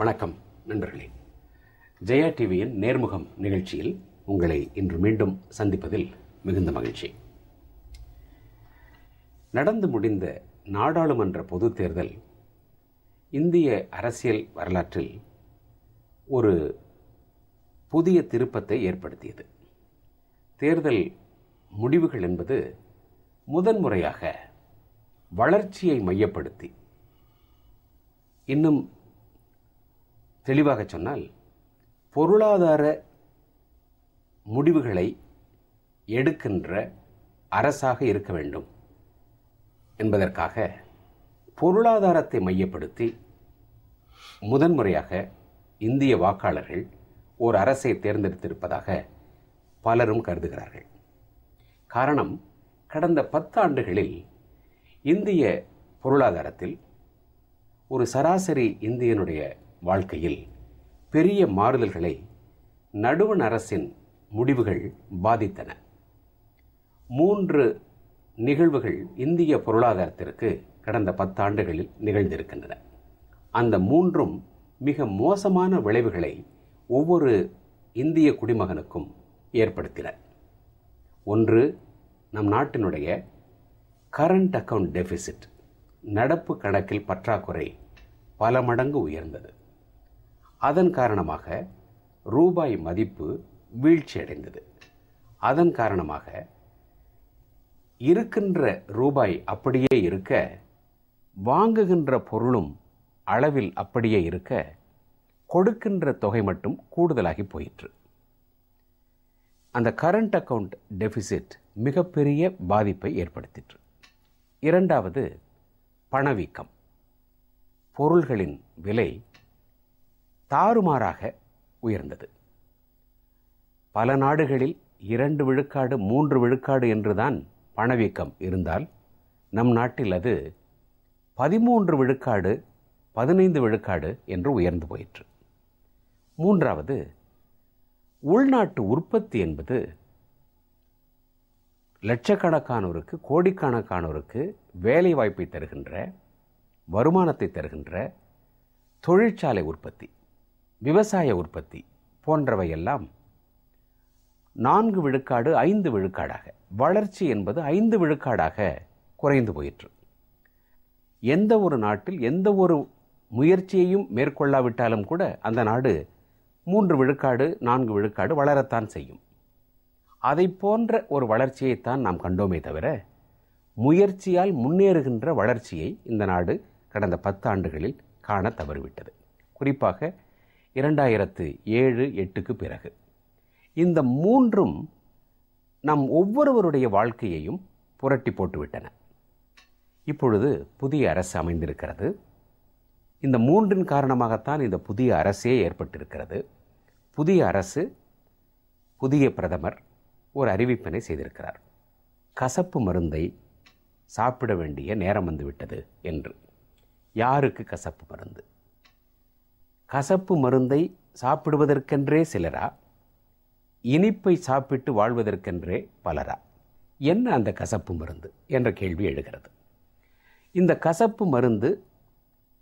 வணக்கம் நண்பர்களே. ஜெயா டிவியின் நேர்முகம் நிகழ்ச்சியில் உங்களை இன்று மீண்டும் சந்திப்பதில் மிகுந்த மகிழ்ச்சி. நடந்து முடிந்த நாடாளுமன்ற பொதுத் தேர்தல் இந்திய அரசியல் வரலாற்றில் ஒரு புதிய திருப்பத்தை ஏற்படுத்தியது. தேர்தல் முடிவுகள் என்பது முதன்முறையாக வளர்ச்சியை மையப்படுத்தி, இன்னும் தெளிவாக சொன்னால் பொருளாதார முடிவுகளை எடுக்கின்ற அரசாக இருக்க வேண்டும் என்பதற்காக பொருளாதாரத்தை மையப்படுத்தி முதன்முறையாக இந்திய வாக்காளர்கள் ஒரு அரசை தேர்ந்தெடுத்திருப்பதாக பலரும் கருதுகிறார்கள். காரணம், கடந்த 10 ஆண்டுகளில் இந்திய பொருளாதாரத்தில் ஒரு சராசரி இந்தியனுடைய வாழ்க்கையில் பெரிய மாறுதல்களை நடுவண் அரசின் முடிவுகள் பாதித்தன. 3 நிகழ்வுகள் இந்திய பொருளாதாரத்திற்கு கடந்த 10 ஆண்டுகளில் நிகழ்ந்திருக்கின்றன. அந்த 3ம் மிக மோசமான விளைவுகளை ஒவ்வொரு இந்திய குடிமகனுக்கும் ஏற்படுத்தின. ஒன்று, நம் நாட்டினுடைய கரண்ட் அக்கவுண்ட் டெபிசிட், நடப்பு கணக்கில் பற்றாக்குறை பல மடங்கு உயர்ந்தது. அதன் காரணமாக ரூபாய் மதிப்பு வீழ்ச்சியடைந்தது. அதன் காரணமாக இருக்கின்ற ரூபாய் அப்படியே இருக்க, வாங்குகின்ற பொருளும் அளவில் அப்படியே இருக்க, கொடுக்கின்ற தொகை மட்டும் கூடுதலாகி போயிற்று. அந்த கரண்ட் அக்கவுண்ட் டெபிசிட் மிகப்பெரிய பாதிப்பை ஏற்படுத்திற்று. இரண்டாவது, பணவீக்கம். பொருள்களின் விலை தாறுமாறாக உயர்ந்தது. பல நாடுகளில் 2 விழுக்காடு 3 விழுக்காடு என்றுதான் பணவீக்கம் இருந்தால், நம் நாட்டில் அது 13 விழுக்காடு 15 விழுக்காடு என்று உயர்ந்து போயிற்று. மூன்றாவது, உள்நாட்டு உற்பத்தி என்பது லட்சக்கணக்கானோருக்கு, கோடிக்கணக்கானோருக்கு வேலை வாய்ப்பை தருகின்ற, வருமானத்தை தருகின்ற தொழிற்சாலை உற்பத்தி, விவசாய உற்பத்தி போன்றவையெல்லாம் 4 விழுக்காடு 5 விழுக்காடாக, வளர்ச்சி என்பது 5 விழுக்காடாக குறைந்து போயிற்று. எந்த ஒரு நாட்டில் எந்த ஒரு முயற்சியையும் மேற்கொள்ளாவிட்டாலும் கூட அந்த நாடு 3 விழுக்காடு 4 விழுக்காடு வளரத்தான் செய்யும். அதை போன்ற ஒரு வளர்ச்சியைத்தான் நாம் கண்டோமே தவிர, முயற்சியால் முன்னேறுகின்ற வளர்ச்சியை இந்த நாடு கடந்த 10 ஆண்டுகளில் காண தவறிவிட்டது. குறிப்பாக 2007-8க்கு பிறகு இந்த 3ம் நம் ஒவ்வொருவருடைய வாழ்க்கையையும் புரட்டி போட்டுவிட்டன. இப்பொழுது புதிய அரசு அமைந்திருக்கிறது. இந்த 3ன் காரணமாகத்தான் இந்த புதிய அரசே ஏற்பட்டிருக்கிறது. புதிய அரசு, புதிய பிரதமர் ஒரு அறிவிப்பினை செய்திருக்கிறார். கசப்பு மருந்தை சாப்பிட வேண்டிய நேரம் வந்துவிட்டது என்று. யாருக்கு கசப்பு மருந்து? கசப்பு மருந்தை சாப்பிடுவதற்கென்றே சிலரா, இனிப்பை சாப்பிட்டு வாழ்வதற்கென்றே பலரா? என்ன அந்த கசப்பு மருந்து என்ற கேள்வி எழுகிறது. இந்த கசப்பு மருந்து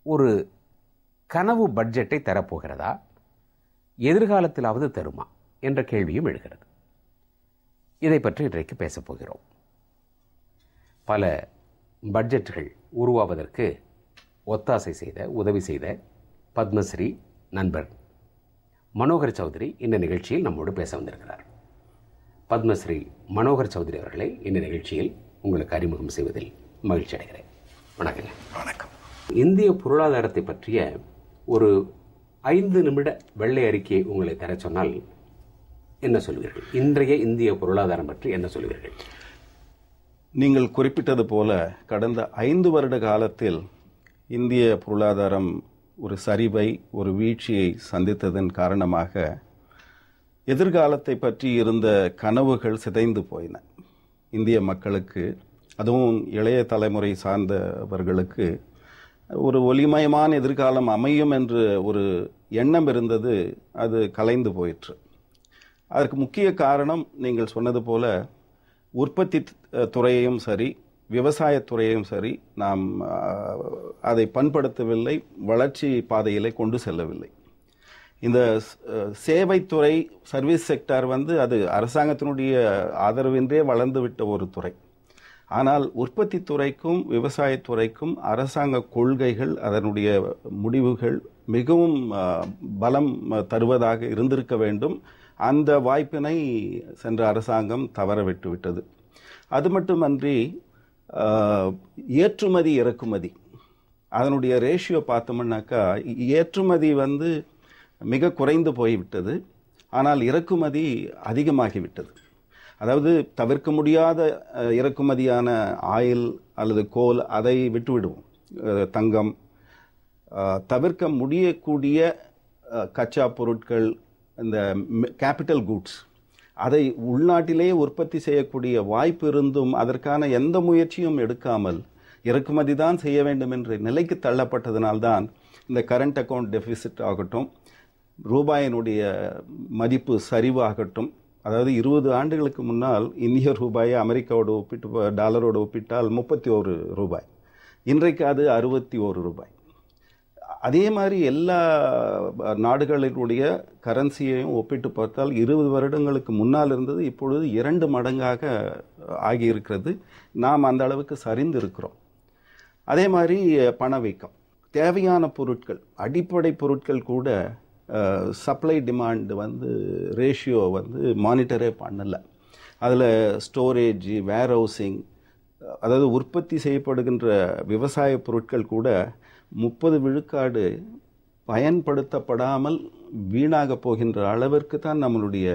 ஒரு கனவு பட்ஜெட்டை தரப்போகிறதா, எதிர்காலத்திலாவது தருமா என்ற கேள்வியும் எழுகிறது. இதை பற்றி இன்றைக்கு பேசப்போகிறோம். பல பட்ஜெட்டுகள் உருவாவதற்கு ஒத்தாசை செய்த, உதவி செய்த பத்மஸ்ரீ நண்பர் மனோகர் சௌத்ரி இந்த நிகழ்ச்சியில் நம்மோடு பேச வந்திருக்கிறார். பத்மஸ்ரீ மனோகர் சௌத்ரி அவர்களை இந்த நிகழ்ச்சியில் உங்களுக்கு அறிமுகம் செய்வதில் மகிழ்ச்சி அடைகிறேன். வணக்கம். வணக்கம். இந்திய பொருளாதாரத்தை பற்றிய ஒரு 5 நிமிட வெள்ளை அறிக்கையை உங்களை தர சொன்னால் என்ன சொல்வீர்கள்? இன்றைய இந்திய பொருளாதாரம் பற்றி என்ன சொல்வீர்கள்? நீங்கள் குறிப்பிட்டது போல கடந்த 5 வருட காலத்தில் இந்திய பொருளாதாரம் ஒரு சரிவை, ஒரு வீழ்ச்சியை சந்தித்ததன் காரணமாக எதிர்காலத்தை பற்றி இருந்த கனவுகள் சிதைந்து போயின. இந்திய மக்களுக்கு, அதுவும் இளைய தலைமுறை சார்ந்தவர்களுக்கு ஒரு ஒளிமயமான எதிர்காலம் அமையும் என்று ஒரு எண்ணம் இருந்தது. அது கலைந்து போயிற்று. அதற்கு முக்கிய காரணம் நீங்கள் சொன்னது போல உற்பத்தி துறையையும் சரி, விவசாயத்துறையும் சரி நாம் அதை பண்படுத்தவில்லை, வளர்ச்சி பாதையிலே கொண்டு செல்லவில்லை. இந்த சேவைத்துறை சர்வீஸ் செக்டார் அது அரசாங்கத்தினுடைய ஆதரவின்றே வளர்ந்துவிட்ட ஒரு துறை. ஆனால் உற்பத்தி துறைக்கும் விவசாயத்துறைக்கும் அரசாங்க கொள்கைகள், அதனுடைய முடிவுகள் மிகவும் பலம் தருவதாக இருந்திருக்க வேண்டும். அந்த வாய்ப்பினை சென்ற அரசாங்கம் தவற விட்டுவிட்டது. அது மட்டுமன்றி ஏற்றுமதி இறக்குமதி அதனுடைய ரேஷியோ பார்த்தோம்னாக்கா ஏற்றுமதி மிக குறைந்து போய்விட்டது, ஆனால் இறக்குமதி அதிகமாகிவிட்டது. அதாவது தவிர்க்க முடியாத இறக்குமதியான ஆயில் அல்லது கோல் அதை விட்டுவிடுவோம், தங்கம். தவிர்க்க முடியக்கூடிய கச்சா பொருட்கள், இந்த கேபிட்டல் கூட்ஸ், அதை உள்நாட்டிலேயே உற்பத்தி செய்யக்கூடிய வாய்ப்பு இருந்தும் அதற்கான எந்த முயற்சியும் எடுக்காமல் இறக்குமதி தான் செய்ய வேண்டும் என்ற நிலைக்கு தள்ளப்பட்டதனால்தான் இந்த கரண்ட் அக்கவுண்ட் டெபிசிட் ஆகட்டும், ரூபாயினுடைய மதிப்பு சரிவாகட்டும். அதாவது 20 ஆண்டுகளுக்கு முன்னால் இந்திய ரூபாயை அமெரிக்காவோடு ஒப்பிட்டு டாலரோடு ஒப்பிட்டால் 31 ரூபாய், இன்றைக்கு அது 61 ரூபாய். அதே மாதிரி எல்லா நாடுகளினுடைய கரன்சியையும் ஒப்பிட்டு பார்த்தால் 20 வருடங்களுக்கு முன்னால் இருந்தது இப்பொழுது 2 மடங்காக ஆகியிருக்கிறது. நாம் அந்த அளவுக்கு சரிந்து இருக்கிறோம். அதே மாதிரி பணவீக்கம், தேவையான பொருட்கள், அடிப்படை பொருட்கள் கூட சப்ளை டிமாண்ட் ரேஷியோ மானிட்டரே பண்ணலை. அதில் ஸ்டோரேஜ், வேர் ஹவுசிங், அதாவது உற்பத்தி செய்யப்படுகின்ற விவசாய பொருட்கள் கூட 30 விழுக்காடு பயன்படுத்தப்படாமல் வீணாக போகின்ற அளவிற்கு தான் நம்மளுடைய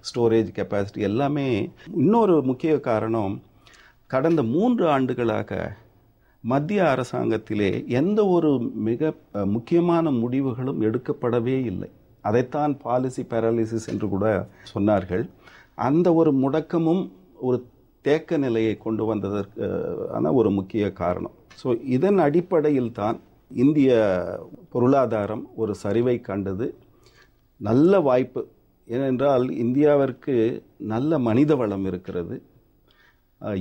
ஸ்டோரேஜ் கெப்பாசிட்டி எல்லாமே. இன்னொரு முக்கிய காரணம், கடந்த 3 ஆண்டுகளாக மத்திய அரசாங்கத்திலே எந்த ஒரு மிக முக்கியமான முடிவுகளும் எடுக்கப்படவே இல்லை. அதைத்தான் பாலிசி பேரலிசிஸ் என்று கூட சொன்னார்கள். அந்த ஒரு முடக்கமும் ஒரு தேக்க நிலையை கொண்டு வந்ததற்கான ஒரு முக்கிய காரணம். ஸோ இதன் அடிப்படையில் தான் இந்திய பொருளாதாரம் ஒரு சரிவை கண்டது. நல்ல வாய்ப்பு, ஏனென்றால் இந்தியாவிற்கு நல்ல மனித வளம் இருக்கிறது,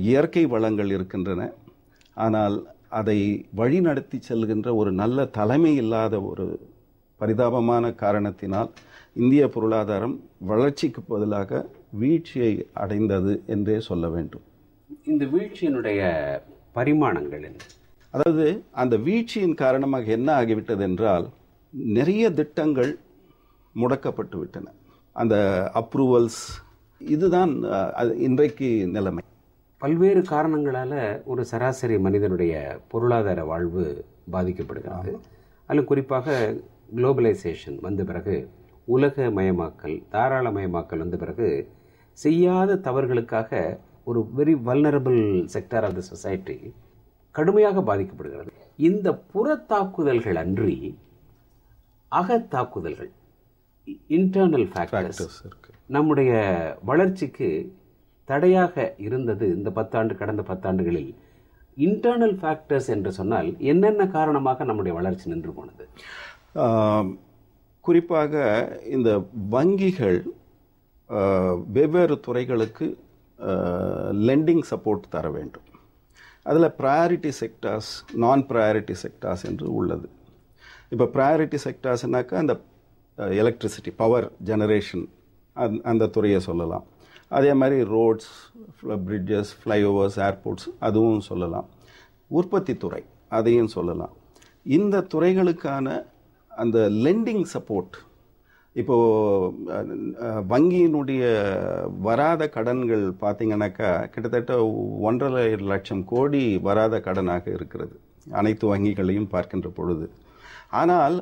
இயற்கை வளங்கள் இருக்கின்றன. ஆனால் அதை வழிநடத்தி செல்கின்ற ஒரு நல்ல தலைமை இல்லாத ஒரு பரிதாபமான காரணத்தினால் இந்திய பொருளாதாரம் வளர்ச்சிக்கு பதிலாக வீழ்ச்சியை அடைந்தது என்றே சொல்ல வேண்டும். இந்த வீழ்ச்சியினுடைய பரிமாணங்கள் என்ன? அதாவது அந்த வீழ்ச்சியின் காரணமாக என்ன ஆகிவிட்டது என்றால், நிறைய திட்டங்கள் முடக்கப்பட்டு விட்டன. அந்த அப்ரூவல்ஸ், இதுதான் இன்றைக்கு நிலைமை. பல்வேறு காரணங்களால ஒரு சராசரி மனிதனுடைய பொருளாதார வாழ்வு பாதிக்கப்படுகிறது. அதில் குறிப்பாக குளோபலைசேஷன் வந்த பிறகு, உலகமயமாக்கல், தாராளமயமாக்கல் வந்த பிறகு செய்யாத தவறுகளுக்காக ஒரு very vulnerable sector of the society கடுமையாக பாதிக்கப்படுகிறது. இந்த புறத்தாக்குதல்கள் அன்றி அகத்தாக்குதல்கள், இன்டர்னல் ஃபேக்டர்ஸ் நம்முடைய வளர்ச்சிக்கு தடையாக இருந்தது. இந்த கடந்த 10 ஆண்டுகளில் இன்டர்னல் ஃபேக்டர்ஸ் என்று சொன்னால் என்னென்ன காரணமாக நம்முடைய வளர்ச்சி நின்று போனது? குறிப்பாக இந்த வங்கிகள் வெவ்வேறு துறைகளுக்கு லெண்டிங் சப்போர்ட் தர வேண்டும். அதில் ப்ரையாரிட்டி செக்டார்ஸ், நான் ப்ரையாரிட்டி செக்டார்ஸ் என்று உள்ளது. இப்போ ப்ரையாரிட்டி செக்டார்ஸ்னாக்கா அந்த எலக்ட்ரிசிட்டி, பவர் ஜெனரேஷன், அந்த துறையை சொல்லலாம். அதே மாதிரி ரோட்ஸ், பிரிட்ஜஸ், ஃப்ளைஓவர்ஸ், ஏர்போர்ட்ஸ், அதுவும் சொல்லலாம். உற்பத்தி துறை, அதையும் சொல்லலாம். இந்த துறைகளுக்கான அந்த லெண்டிங் சப்போர்ட், இப்போது வங்கியினுடைய வராத கடன்கள் பார்த்தீங்கன்னாக்கா கிட்டத்தட்ட 1.5 லட்சம் கோடி வராத கடனாக இருக்கிறது அனைத்து வங்கிகளையும் பார்க்கின்ற பொழுது. ஆனால்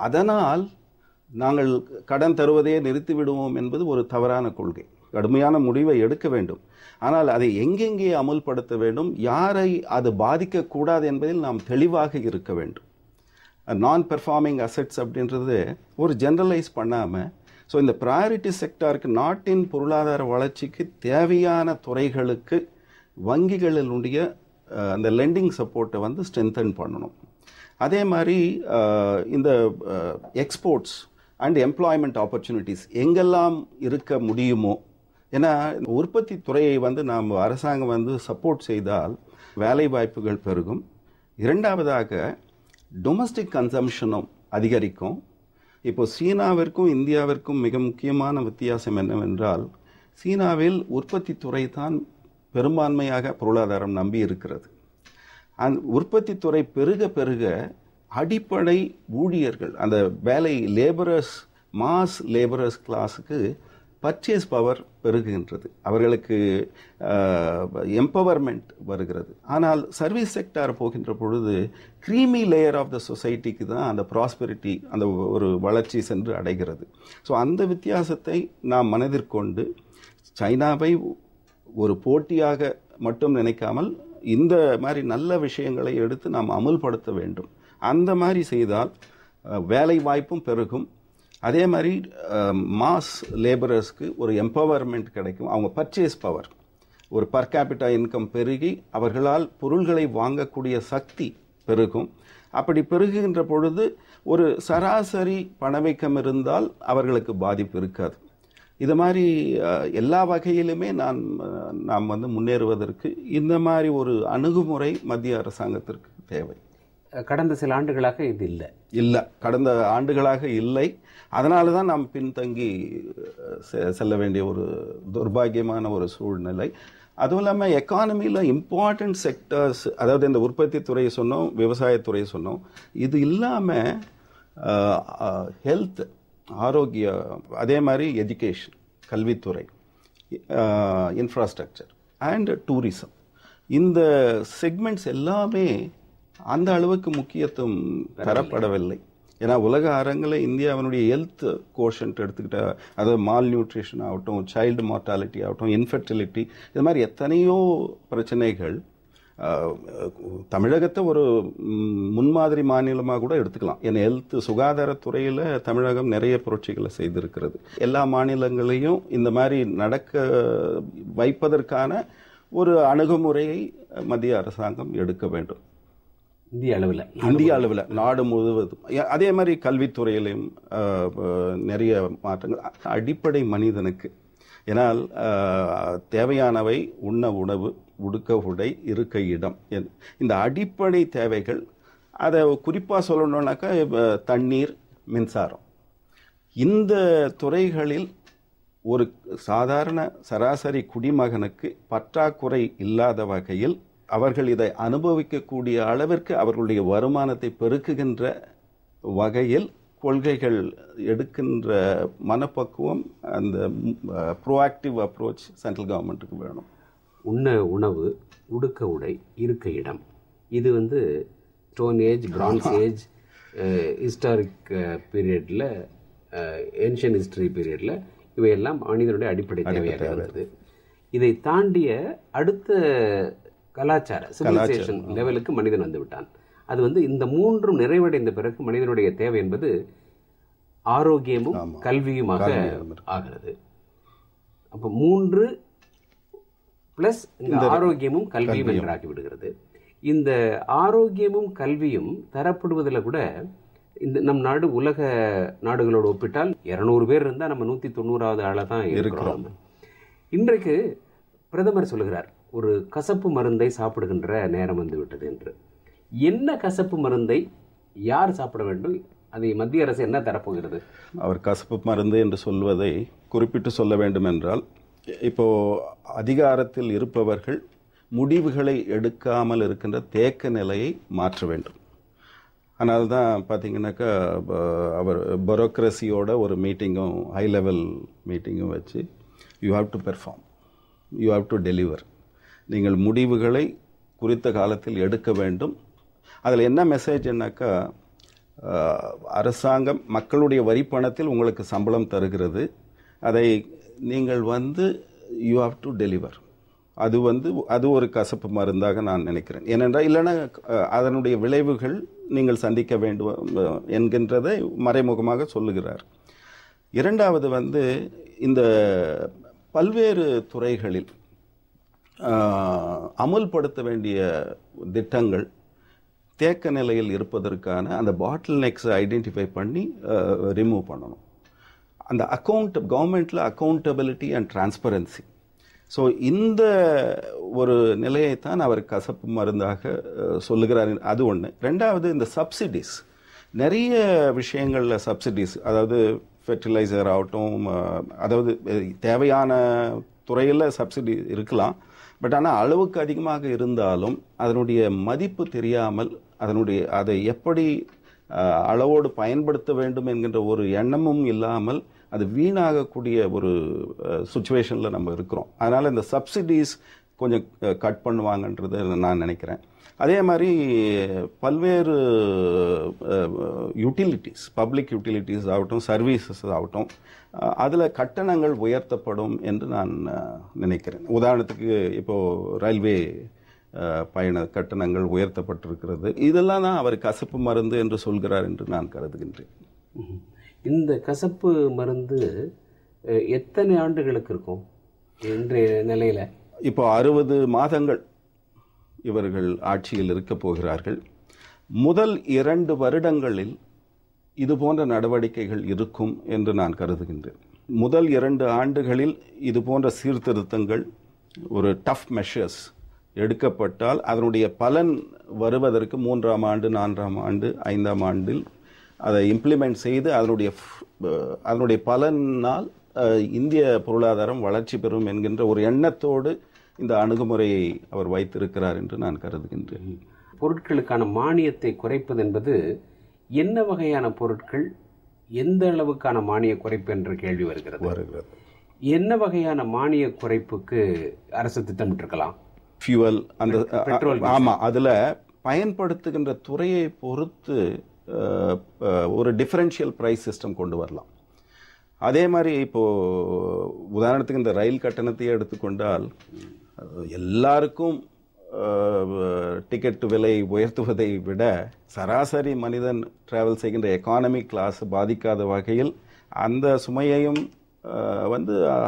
அதனால் நாங்கள் கடன் தருவதையே நிறுத்திவிடுவோம் என்பது ஒரு தவறான கொள்கை. கடுமையான முடிவை எடுக்க வேண்டும், ஆனால் அதை எங்கெங்கே அமுல்படுத்த வேண்டும், யாரை அது பாதிக்கக்கூடாது என்பதில் நாம் தெளிவாக இருக்க வேண்டும். நான் பெர்ஃபார்மிங் அசெட்ஸ் அப்படின்றது ஒரு ஜெனரலைஸ் பண்ணாமல், ஸோ இந்த ப்ரையாரிட்டி செக்டாருக்கு, நாட்டின் பொருளாதார வளர்ச்சிக்கு தேவையான துறைகளுக்கு வங்கிகளினுடைய அந்த லெண்டிங் சப்போர்ட்டை ஸ்ட்ரென்தன் பண்ணணும். அதே மாதிரி இந்த எக்ஸ்போர்ட்ஸ் அண்ட் எம்ப்ளாய்மெண்ட் ஆப்பர்ச்சுனிட்டிஸ் எங்கெல்லாம் இருக்க முடியுமோ, ஏன்னா உற்பத்தி துறையை வந்து நாம் அரசாங்கம் வந்து சப்போர்ட் செய்தால் வேலை வாய்ப்புகள் பெருகும். இரண்டாவதாக டொமஸ்டிக் கன்சம்ஷனும் அதிகரிக்கும். இப்போ சீனாவிற்கும் இந்தியாவிற்கும் மிக முக்கியமான வித்தியாசம் என்னவென்றால், சீனாவில் உற்பத்தி துறை தான் பெரும்பான்மையாக பொருளாதாரம் நம்பி இருக்கிறது. உற்பத்தி துறை பெருக பெருக அடிப்படை ஊழியர்கள், அந்த வேலை லேபரர்ஸ், மாஸ் லேபரர்ஸ் கிளாஸுக்கு பர்ச்சேஸ் பவர் பெருகுகின்றது, அவர்களுக்கு எம்பவர்மெண்ட் வருகிறது. ஆனால் சர்வீஸ் செக்டார் போகின்ற பொழுது க்ரீமி லேயர் ஆஃப் த சொசைட்டிக்கு தான் அந்த ப்ராஸ்பெரிட்டி, அந்த ஒரு வளர்ச்சி சென்று அடைகிறது. ஸோ அந்த வித்தியாசத்தை நாம் மனதிற்கொண்டு சைனாவை ஒரு போட்டியாக மட்டும் நினைக்காமல் இந்த மாதிரி நல்ல விஷயங்களை எடுத்து நாம் அமுல்படுத்த வேண்டும். அந்த மாதிரி செய்தால் வேலை வாய்ப்பும் பெருகும். அதே மாதிரி மாஸ் லேபரர்ஸ்க்கு ஒரு எம்பவர்மெண்ட் கிடைக்கும். அவங்க பர்ச்சேஸ் பவர், ஒரு பர் கேபிட்டா இன்கம் பெருகி அவர்களால் பொருள்களை வாங்கக்கூடிய சக்தி பெருகும். அப்படி பெருகுகின்ற பொழுது ஒரு சராசரி பணவீக்கம் இருந்தால் அவர்களுக்கு பாதிப்பு இருக்காது. இது மாதிரி எல்லா வகையிலுமே நாம் வந்து முன்னேறுவதற்கு இந்த மாதிரி ஒரு அணுகுமுறை மத்திய அரசாங்கத்திற்கு தேவை. கடந்த சில ஆண்டுகளாக இது இல்லை, கடந்த ஆண்டுகளாக இல்லை. அதனால தான் நாம் பின்தங்கி செல்ல வேண்டிய ஒரு துர்பாகியமான ஒரு சூழ்நிலை. அதுவும் இல்லாமல் எக்கானமியில் இம்பார்ட்டன்ட் செக்டர்ஸ், அதாவது இந்த உற்பத்தி துறையை சொன்னோம், விவசாயத்துறையை சொன்னோம், இது இல்லாமல் ஹெல்த், ஆரோக்கியம், அதே மாதிரி எஜுகேஷன், கல்வித்துறை, இன்ஃப்ராஸ்ட்ரக்சர் அண்ட் டூரிசம், இந்த செக்மெண்ட்ஸ் எல்லாமே அந்த அளவுக்கு முக்கியத்துவம் தரப்படவில்லை. ஏன்னா உலக அரங்கில் இந்தியாவினுடைய ஹெல்த் கோஷன்ட் எடுத்துக்கிட்டா, அதாவது மால் நியூட்ரிஷன் ஆகட்டும், சைல்டு மார்டாலிட்டி ஆகட்டும், இன்ஃபெர்டிலிட்டி, இது மாதிரி எத்தனையோ பிரச்சனைகள். தமிழகத்தை ஒரு முன்மாதிரி மாநிலமாக கூட எடுத்துக்கலாம். ஏன்னா ஹெல்த், சுகாதாரத்துறையில் தமிழகம் நிறைய புரட்சிகளை செய்திருக்கிறது. எல்லா மாநிலங்களையும் இந்த மாதிரி நடக்க வைப்பதற்கான ஒரு அணுகுமுறையை மத்திய அரசாங்கம் எடுக்க வேண்டும். இந்திய அளவில் நாடு முழுவதும். அதே மாதிரி கல்வித்துறையிலையும் நிறைய மாற்றங்கள். அடிப்படை மனிதனுக்கு, ஏன்னால் தேவையானவை உண்ண உணவு, உடுக்க உடை, இருக்க இடம், இந்த அடிப்படை தேவைகள். அதை குறிப்பாக சொல்லணும்னாக்கா தண்ணீர், மின்சாரம், இந்த துறைகளில் ஒரு சாதாரண சராசரி குடிமகனுக்கு பற்றாக்குறை இல்லாத வகையில் அவர்கள் இதை அனுபவிக்கக்கூடிய அளவிற்கு அவர்களுடைய வருமானத்தை பெருக்குகின்ற வகையில் கொள்கைகள் எடுக்கின்ற மனப்பக்குவம், அந்த ப்ரோஆக்டிவ் அப்ரோச் சென்ட்ரல் கவர்மெண்ட்டுக்கு வேணும். உண்ண உணவு, உடுக்க உடை, இருக்க இடம், இது வந்து stone age, France age, historic பீரியடில், ஏன்ஷியன் ஹிஸ்டரி பீரியடில் இவையெல்லாம் மனிதனுடைய அடிப்படை தேவையாக இருந்தது. இதை தாண்டிய அடுத்த கலாச்சார சிவிலைசேஷன் லெவலுக்கு மனிதன் வந்து விட்டான். அது வந்து இந்த மூன்றும் நிறைவடைந்த பிறகு மனிதனுடைய தேவை என்பது ஆரோக்கியமும் கல்வியுமாக ஆகிறது. அப்போ 3 பிளஸ் இந்த ஆரோக்கியமும் கல்வியும் என்றாகி விடுகிறது. இந்த ஆரோக்கியமும் கல்வியும் தரப்படுவதில் கூட இந்த நம் நாடு உலக நாடுகளோடு ஒப்பிட்டால் 200 பேர் இருந்தால் நம்ம 190வது ஆளை தான் இருக்கிறோம். இன்றைக்கு பிரதமர் சொல்லுகிறார், ஒரு கசப்பு மருந்தை சாப்பிடுகின்ற நேரம் வந்து விட்டது என்று. என்ன கசப்பு மருந்தை யார் சாப்பிட வேண்டும்? அதை மத்திய அரசு என்ன தரப்போகிறது? அவர் கசப்பு மருந்து என்று சொல்வதை குறிப்பிட்டு சொல்ல வேண்டும் என்றால், இப்போ அதிகாரத்தில் இருப்பவர்கள் முடிவுகளை எடுக்காமல் இருக்கின்ற தேக்க நிலையை மாற்ற வேண்டும். அதனால தான் பார்த்தீங்கன்னாக்கா அவர் பியூரோக்ரஸியோட ஒரு மீட்டிங்கும், ஹை லெவல் மீட்டிங்கும் வச்சு, you have to perform, you have to deliver, நீங்கள் முடிவுகளை குறித்த காலத்தில் எடுக்க வேண்டும். அதில் என்ன மெசேஜ்னாக்கா, அரசாங்கம் மக்களுடைய வரி பணத்தில் உங்களுக்கு சம்பளம் தருகிறது, அதை நீங்கள் வந்து யூ ஹாவ் டு டெலிவர். அது ஒரு கசப்பு மருந்தாக நான் நினைக்கிறேன். ஏனென்றால் இல்லைன்னா அதனுடைய விளைவுகள் நீங்கள் சந்திக்க வேண்டும் என்கின்றதை மறைமுகமாக சொல்லுகிறார். இரண்டாவது வந்து இந்த பல்வேறு துறைகளில் அமுல்படுத்த வேண்டிய திட்டங்கள் தேக்க நிலையில் இருப்பதற்கான அந்த பாட்டில் நெக்ஸை ஐடென்டிஃபை பண்ணி ரிமூவ் பண்ணணும். அந்த கவர்மெண்ட்டில் அக்கௌண்டபிலிட்டி அண்ட் டிரான்ஸ்பரன்சி. ஸோ இந்த ஒரு நிலையைத்தான் அவர் கசப்பு மருந்தாக சொல்லுகிறார். அது ஒன்று. ரெண்டாவது, இந்த சப்சிடிஸ், நிறைய விஷயங்களில் சப்சிடிஸ், அதாவது ஃபெர்டிலைசர் ஆகட்டும், அதாவது தேவையான துறையில் சப்சிடி இருக்கலாம். பட் ஆனால் அளவுக்கு அதிகமாக இருந்தாலும் அதனுடைய மதிப்பு தெரியாமல் அதை எப்படி அளவோடு பயன்படுத்த வேண்டும் என்கின்ற ஒரு எண்ணமும் இல்லாமல் அது வீணாகக்கூடிய ஒரு சுச்சுவேஷனில் நம்ம இருக்கிறோம். அதனால் இந்த சப்சிடிஸ் கொஞ்சம் கட் பண்ணுவாங்கன்றது நான் நினைக்கிறேன். அதே மாதிரி பல்வேறு யூட்டிலிட்டிஸ், பப்ளிக் யூட்டிலிட்டிஸ் ஆகட்டும், சர்வீசஸ் ஆகட்டும், அதில் கட்டணங்கள் உயர்த்தப்படும் என்று நான் நினைக்கிறேன். உதாரணத்துக்கு இப்போது ரயில்வே பயண கட்டணங்கள் உயர்த்தப்பட்டிருக்கிறது. இதெல்லாம் தான் அவர் கசப்பு மருந்து என்று சொல்கிறார் என்று நான் கருதுகின்றேன். இந்த கசப்பு மருந்து எத்தனை ஆண்டுகளுக்கு இருக்கும் இன்றைய நிலையில்? இப்போ 60 மாதங்கள் இவர்கள் ஆட்சியில் இருக்க போகிறார்கள். முதல் 2 வருடங்களில் இது போன்ற நடவடிக்கைகள் இருக்கும் என்று நான் கருதுகின்றேன். முதல் 2 ஆண்டுகளில் இது போன்ற சீர்திருத்தங்கள், ஒரு டஃப் மெஷர்ஸ் எடுக்கப்பட்டால் அதனுடைய பலன் வருவதற்கு 3ஆம் ஆண்டு, 4ஆம் ஆண்டு, 5ஆம் ஆண்டில் அதை இம்ப்ளிமெண்ட் செய்து அதனுடைய பலனால் இந்திய பொருளாதாரம் வளர்ச்சி பெறும் என்கின்ற ஒரு எண்ணத்தோடு இந்த அணுகுமுறையை அவர் வைத்திருக்கிறார் என்று நான் கருதுகின்றேன். பொருட்களுக்கான மானியத்தை குறைப்பது என்பது என்ன வகையான பொருட்கள், எந்த அளவுக்கான மானிய குறைப்பு என்ற கேள்வி வருகிறது. என்ன வகையான மானிய குறைப்புக்கு அரசு திட்டமிட்டிருக்கலாம்? ஃபியூவல், அந்த பெட்ரோல், ஆமாம், அதில் பயன்படுத்துகின்ற துறையை பொறுத்து ஒரு டிஃபரன்ஷியல் பிரைஸ் சிஸ்டம் கொண்டு வரலாம். அதே மாதிரி இப்போது உதாரணத்துக்கு இந்த ரயில் கட்டணத்தையே எடுத்துக்கொண்டால் எல்லாருக்கும் டிக்கெட் விலை உயர்த்துவதை விட சராசரி மனிதன் டிராவல் செய்கின்ற எக்கானமி கிளாஸ் பாதிக்காத வகையில் அந்த சுமையையும்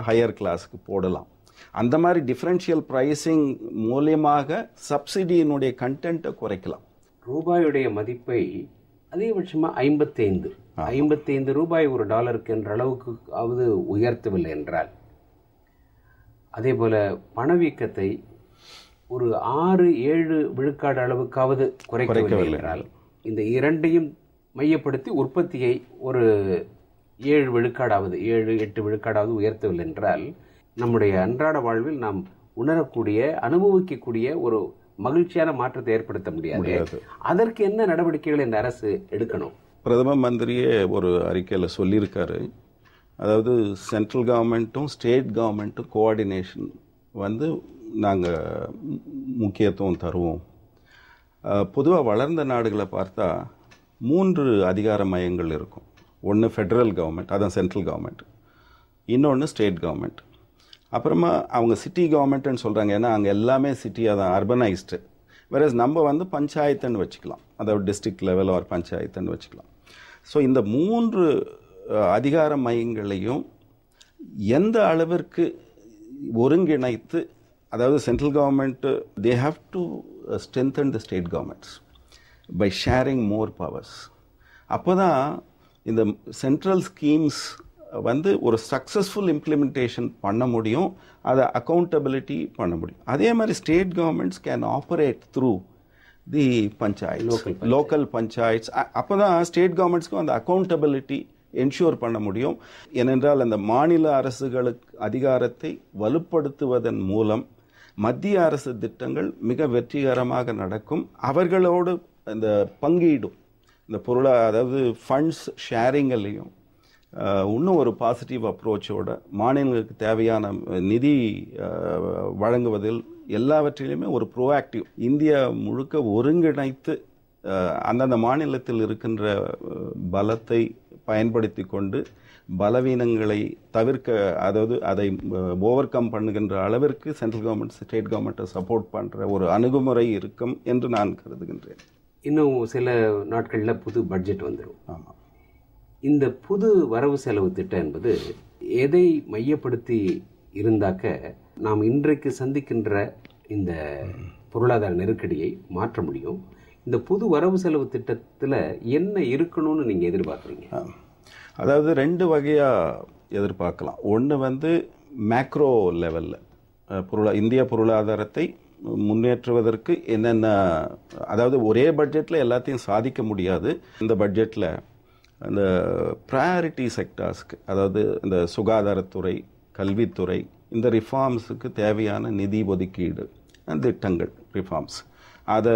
ஹையர் கிளாஸுக்கு போடலாம். அந்த மாதிரி டிஃபரன்ஷியல் பிரைசிங் மூலியமாக சப்சிடியினுடைய கண்டென்ட்டை குறைக்கலாம். ரூபாயுடைய மதிப்பை அதிகபட்சமாக 55 ரூபாய் ஒரு டாலருக்கு என்ற அளவுக்கு அவது உயர்த்தவில்லை என்றால், அதே போல பணவீக்கத்தை ஒரு 6-7 விழுக்காடு அளவுக்காவது குறைக்கவில்லை என்றால், இந்த இரண்டையும் மையப்படுத்தி உற்பத்தியை ஒரு 7 விழுக்காடாவது 7-8 விழுக்காடாவது உயர்த்தவில்லை என்றால், நம்முடைய அன்றாட வாழ்வில் நாம் உணரக்கூடிய, அனுபவிக்கக்கூடிய ஒரு மகிழ்ச்சியான மாற்றத்தை ஏற்படுத்த முடியாது. அதற்கு என்ன நடவடிக்கைகள் இந்த அரசு எடுக்கணும்? பிரதம மந்திரியே ஒரு அறிக்கையில் சொல்லியிருக்காரு. அதாவது சென்ட்ரல் கவர்மெண்ட்டும் ஸ்டேட் கவர்மெண்ட்டும் கோஆர்டினேஷன் நாங்கள் முக்கியத்துவம் தருவோம். பொதுவாக வளர்ந்த நாடுகளை பார்த்தா 3 அதிகார மையங்கள் இருக்கும். ஒன்று ஃபெடரல் கவர்மெண்ட், அதான் சென்ட்ரல் கவர்மெண்ட். இன்னொன்று ஸ்டேட் கவர்மெண்ட். அப்புறமா அவங்க சிட்டி கவர்மெண்ட்டுன்னு சொல்கிறாங்க. ஏன்னா அங்கே எல்லாமே சிட்டியாக தான், அர்பனைஸ்டு. வேறஸ் நம்ம பஞ்சாயத்துன்னு வச்சுக்கலாம், அதாவது டிஸ்ட்ரிக்ட் லெவல் ஆர் பஞ்சாயத்துன்னு வச்சுக்கலாம். ஸோ இந்த 3 அதிகார மையங்களையும் எந்த அளவிற்கு ஒருங்கிணைத்து, அதாவது central government they have to strengthen the state governments by sharing more powers. அப்போ தான் இந்த சென்ட்ரல் ஸ்கீம்ஸ் ஒரு சக்ஸஸ்ஃபுல் இம்ப்ளிமெண்டேஷன் பண்ண முடியும், அதை அக்கௌண்டபிலிட்டி பண்ண முடியும். அதே மாதிரி state governments can operate through the panchayat, local panchayats. அப்போ தான் ஸ்டேட் கவர்மெண்ட்ஸ்க்கும் அந்த அக்கௌண்டபிலிட்டி என்ஷூர் பண்ண முடியும். ஏனென்றால் அந்த மாநில அரசுகளுக்கு அதிகாரத்தை வலுப்படுத்துவதன் மூலம் மத்திய அரசு திட்டங்கள் மிக வெற்றிகரமாக நடக்கும். அவர்களோடு இந்த பங்கீடும், இந்த அதாவது ஃபண்ட்ஸ் ஷேரிங்லையும் இன்னும் ஒரு பாசிட்டிவ் அப்ரோச்சோட மாநிலங்களுக்கு தேவையான நிதி வழங்குவதில் எல்லாவற்றிலுமே ஒரு ப்ரோஆக்டிவ், இந்தியா முழுக்க ஒருங்கிணைத்து அந்தந்த மாநிலத்தில் இருக்கின்ற பலத்தை பயன்படுத்தி கொண்டு பலவீனங்களை தவிர்க்க, அதாவது அதை ஓவர் கம் பண்ணுகின்ற அளவிற்கு சென்ட்ரல் கவர்மெண்ட் ஸ்டேட் கவர்மெண்ட்டை சப்போர்ட் பண்ணுற ஒரு அணுகுமுறை இருக்கும் என்று நான் கருதுகின்றேன். இன்னும் சில நாட்களில் புது பட்ஜெட் வந்துடும். ஆமாம். இந்த புது வரவு செலவு திட்டம் என்பது எதை மையப்படுத்தி இருந்தாக்க நாம் இன்றைக்கு சந்திக்கின்ற இந்த பொருளாதார நெருக்கடியை மாற்ற முடியும்? இந்த புது வரவு செலவு திட்டத்தில் என்ன இருக்கணும்னு நீங்கள் எதிர்பார்க்குறீங்க? அதாவது 2 வகையாக எதிர்பார்க்கலாம். ஒன்று வந்து மேக்ரோ லெவலில் இந்திய பொருளாதாரத்தை முன்னேற்றுவதற்கு என்னென்ன, அதாவது ஒரே பட்ஜெட்டில் எல்லாத்தையும் சாதிக்க முடியாது. இந்த பட்ஜெட்டில் அந்த ப்ரையாரிட்டி செக்டார்ஸ்க்கு, அதாவது இந்த சுகாதாரத்துறை, கல்வித்துறை, இந்த ரிஃபார்ம்ஸுக்கு தேவையான நிதி ஒதுக்கீடு, திட்டங்கள், ரிஃபார்ம்ஸ், அதை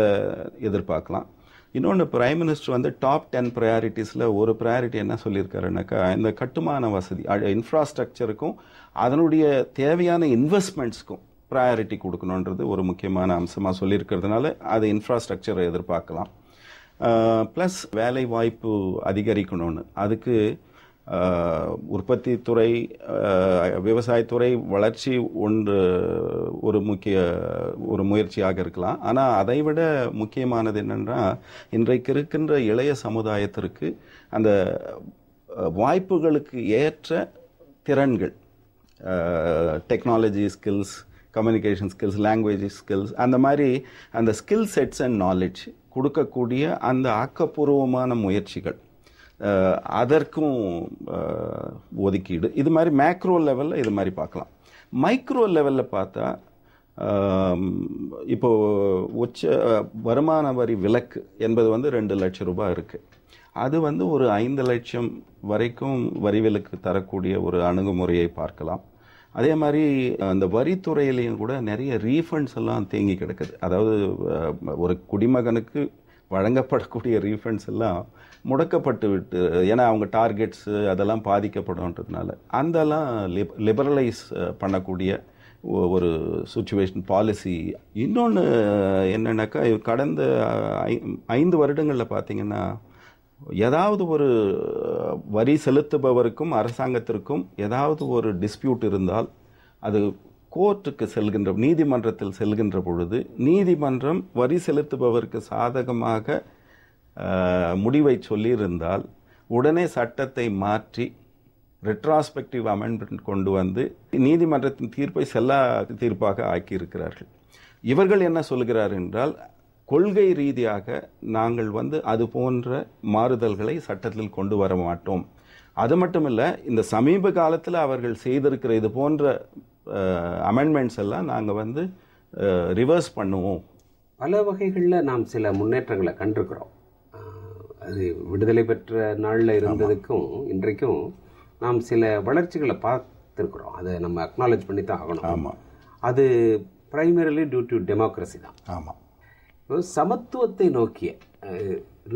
எதிர்பார்க்கலாம். இன்னொன்று, பிரைம் மினிஸ்டர் வந்து டாப் 10 ப்ரையாரிட்டிஸில் ஒரு ப்ரையாரிட்டி என்ன சொல்லியிருக்காருனாக்கா, இந்த கட்டுமான வசதி, இன்ஃப்ராஸ்ட்ரக்சருக்கும் அதனுடைய தேவையான இன்வெஸ்ட்மெண்ட்ஸ்க்கும் ப்ரையாரிட்டி கொடுக்கணுன்றது ஒரு முக்கியமான அம்சமாக சொல்லியிருக்கிறதுனால அது இன்ஃப்ராஸ்ட்ரக்சரை எதிர்பார்க்கலாம். ப்ளஸ் வேலை வாய்ப்பு அதிகரிக்கணும்னு, அதுக்கு உற்பத்தி துறை, விவசாயத்துறை வளர்ச்சி ஒரு முயற்சியாக இருக்கலாம். ஆனால் அதை விட முக்கியமானது என்னென்னா, இன்றைக்கு இருக்கின்ற இளைய சமுதாயத்திற்கு அந்த வாய்ப்புகளுக்கு ஏற்ற திறன்கள், technology skills, communication skills, language skills, அந்த மாதிரி அந்த ஸ்கில் செட்ஸ் அண்ட் நாலேஜ் கொடுக்கக்கூடிய அந்த ஆக்கப்பூர்வமான முயற்சிகள், அதற்கும் ஒதுக்கீடு. இது மாதிரி மேக்ரோ லெவலில் இது மாதிரி பார்க்கலாம். மைக்ரோ லெவலில் பார்த்தா, இப்போது வருமான வரி விலக்கு என்பது வந்து 2 லட்சம் ரூபாய் இருக்குது. அது வந்து ஒரு 5 லட்சம் வரைக்கும் வரி விலக்கு தரக்கூடிய ஒரு அணுகுமுறையை பார்க்கலாம். அதே மாதிரி அந்த வரித்துறையிலையும் கூட நிறைய ரீஃபண்ட்ஸ் எல்லாம் தேங்கி கிடக்குது. அதாவது ஒரு குடிமகனுக்கு வழங்கப்படக்கூடிய ரீஃபண்ட்ஸ் எல்லாம் முடக்கப்பட்டு விட்டு, ஏன்னா அவங்க டார்கெட்ஸு அதெல்லாம் பாதிக்கப்படும்ன்றதுனால அதெல்லாம் லிபரலைஸ் பண்ணக்கூடிய ஒரு சுச்சுவேஷன் பாலிசி. இன்னொன்று என்னன்னாக்கா, கடந்த 5 வருடங்களில் பார்த்தீங்கன்னா, ஏதாவது ஒரு வரி செலுத்துபவருக்கும் அரசாங்கத்திற்கும் ஏதாவது ஒரு டிஸ்பியூட் இருந்தால் அது கோர்ட்டுக்கு நீதிமன்றத்தில் செல்கின்ற பொழுது, நீதிமன்றம் வரி செலுத்துபவருக்கு சாதகமாக முடிவை சொல்லியிருந்தால் உடனே சட்டத்தை மாற்றி ரெட்ராஸ்பெக்டிவ் அமெண்ட்மெண்ட் கொண்டு வந்து நீதிமன்றத்தின் தீர்ப்பை செல்லா தீர்ப்பாக ஆக்கியிருக்கிறார்கள். இவர்கள் என்ன சொல்கிறார் என்றால், கொள்கை ரீதியாக நாங்கள் வந்து அது போன்ற மாறுதல்களை சட்டத்தில் கொண்டு வர மாட்டோம். அது மட்டுமில்ல, இந்த சமீப காலத்தில் அவர்கள் செய்திருக்கிற இது போன்ற அமெண்ட்மெண்ட்ஸ் எல்லாம் நாங்கள் வந்து ரிவர்ஸ் பண்ணுவோம். பல வகைகளில் நாம் சில முன்னேற்றங்களை கண்டிருக்கிறோம். அது விடுதலை பெற்ற நாளில் இருந்ததுக்கும் இன்றைக்கும் நாம் சில வளர்ச்சிகளை பார்த்துருக்குறோம். அதை நம்ம அக்னாலேஜ் பண்ணி தான் ஆகணும். ஆமாம், அது பிரைமரிலி டியூ டு டெமோக்ரஸி தான். ஆமாம். சமத்துவத்தை நோக்கிய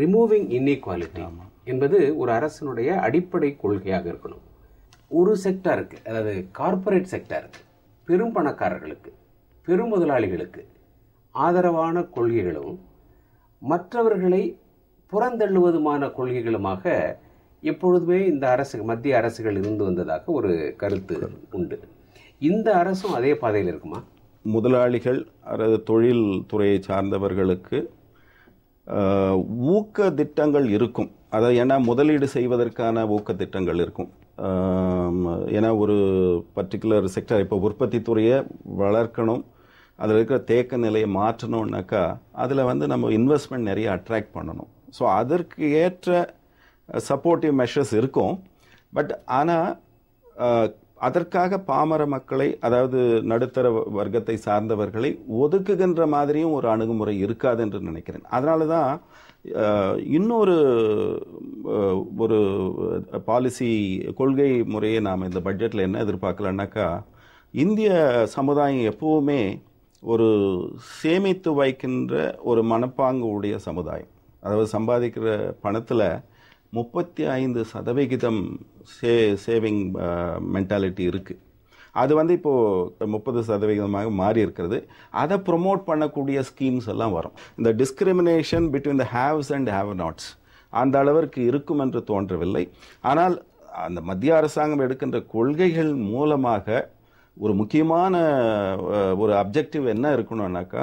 ரிமூவிங் இன்இக்வாலிட்டி என்பது ஒரு அரசினுடைய அடிப்படை கொள்கையாக இருக்கணும். ஒரு செக்டாருக்கு, அதாவது கார்ப்பரேட் செக்டாருக்கு, பெரும் பணக்காரர்களுக்கு, பெரும் முதலாளிகளுக்கு ஆதரவான கொள்கைகளும் மற்றவர்களை புறந்தள்ளுவதுமான கொள்கைகளுமாக எப்பொழுதுமே இந்த மத்திய அரசுகள் இருந்து வந்ததாக ஒரு கருத்து உண்டு. இந்த அரசும் அதே பாதையில் இருக்குமா? முதலாளிகள் அல்லது தொழில் துறையை சார்ந்தவர்களுக்கு ஊக்க திட்டங்கள் இருக்கும். அதாவது ஏன்னா முதலீடு செய்வதற்கான ஊக்க திட்டங்கள் இருக்கும். ஏன்னா ஒரு பர்டிகுலர் செக்டர், இப்போ உற்பத்தி துறையை வளர்க்கணும், அதில் இருக்கிற தேக்க நிலையை மாற்றணும்னாக்கா அதில் வந்து நம்ம இன்வெஸ்ட்மெண்ட் நிறைய அட்ராக்ட் பண்ணணும். ஸோ அதற்கு ஏற்ற சப்போர்ட்டிவ் மெஷர்ஸ் இருக்கும். பட் ஆனால் அதற்காக பாமர மக்களை, அதாவது நடுத்தர வர்க்கத்தை சார்ந்தவர்களை ஒதுக்குகின்ற மாதிரியும் ஒரு அணுகுமுறை இருக்காது என்று நினைக்கிறேன். அதனால தான் இன்னொரு ஒரு பாலிசி கொள்கை முறையை நாம் இந்த பட்ஜெட்டில் என்ன எதிர்பார்க்கலன்னாக்கா, இந்திய சமுதாயம் எப்பவுமே ஒரு சேமித்து வைக்கின்ற ஒரு மனப்பாங்கு உடைய சமுதாயம். அதாவது சம்பாதிக்கிற பணத்தில் 35% சேவிங் மென்டாலிட்டி இருக்குது. அது வந்து இப்போது 30% மாறி இருக்கிறது. அதை ப்ரொமோட் பண்ணக்கூடிய ஸ்கீம்ஸ் எல்லாம் வரும். இந்த discrimination between the haves and have nots அந்த அளவிற்கு இருக்கும் என்று தோன்றவில்லை. ஆனால் அந்த மத்திய அரசாங்கம் எடுக்கின்ற கொள்கைகள் மூலமாக ஒரு முக்கியமான ஒரு அப்ஜெக்டிவ் என்ன இருக்கணும்னாக்கா,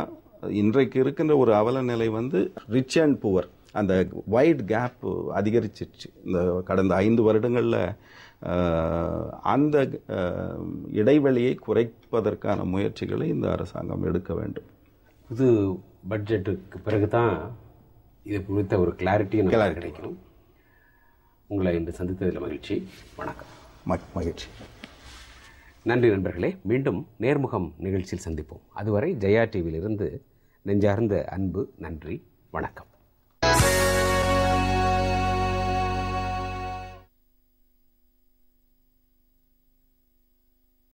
இன்றைக்கு இருக்கின்ற ஒரு அவல நிலை வந்து ரிச் அண்ட் புவர், அந்த வைட் கேப் அதிகரிச்சிருச்சு இந்த கடந்த 5 வருடங்களில். அந்த இடைவெளியை குறைப்பதற்கான முயற்சிகளை இந்த அரசாங்கம் எடுக்க வேண்டும். புது பட்ஜெட்டுக்கு பிறகு தான் இது குறித்த ஒரு கிளாரிட்டி கிடைக்கும். உங்களை இன்று சந்தித்ததில் மகிழ்ச்சி. வணக்கம். மகிழ்ச்சி. நன்றி நண்பர்களே. மீண்டும் நேர்முகம் நிகழ்ச்சியில் சந்திப்போம். அதுவரை ஜெயா டிவியிலிருந்து நெஞ்சார்ந்த அன்பு, நன்றி, வணக்கம்.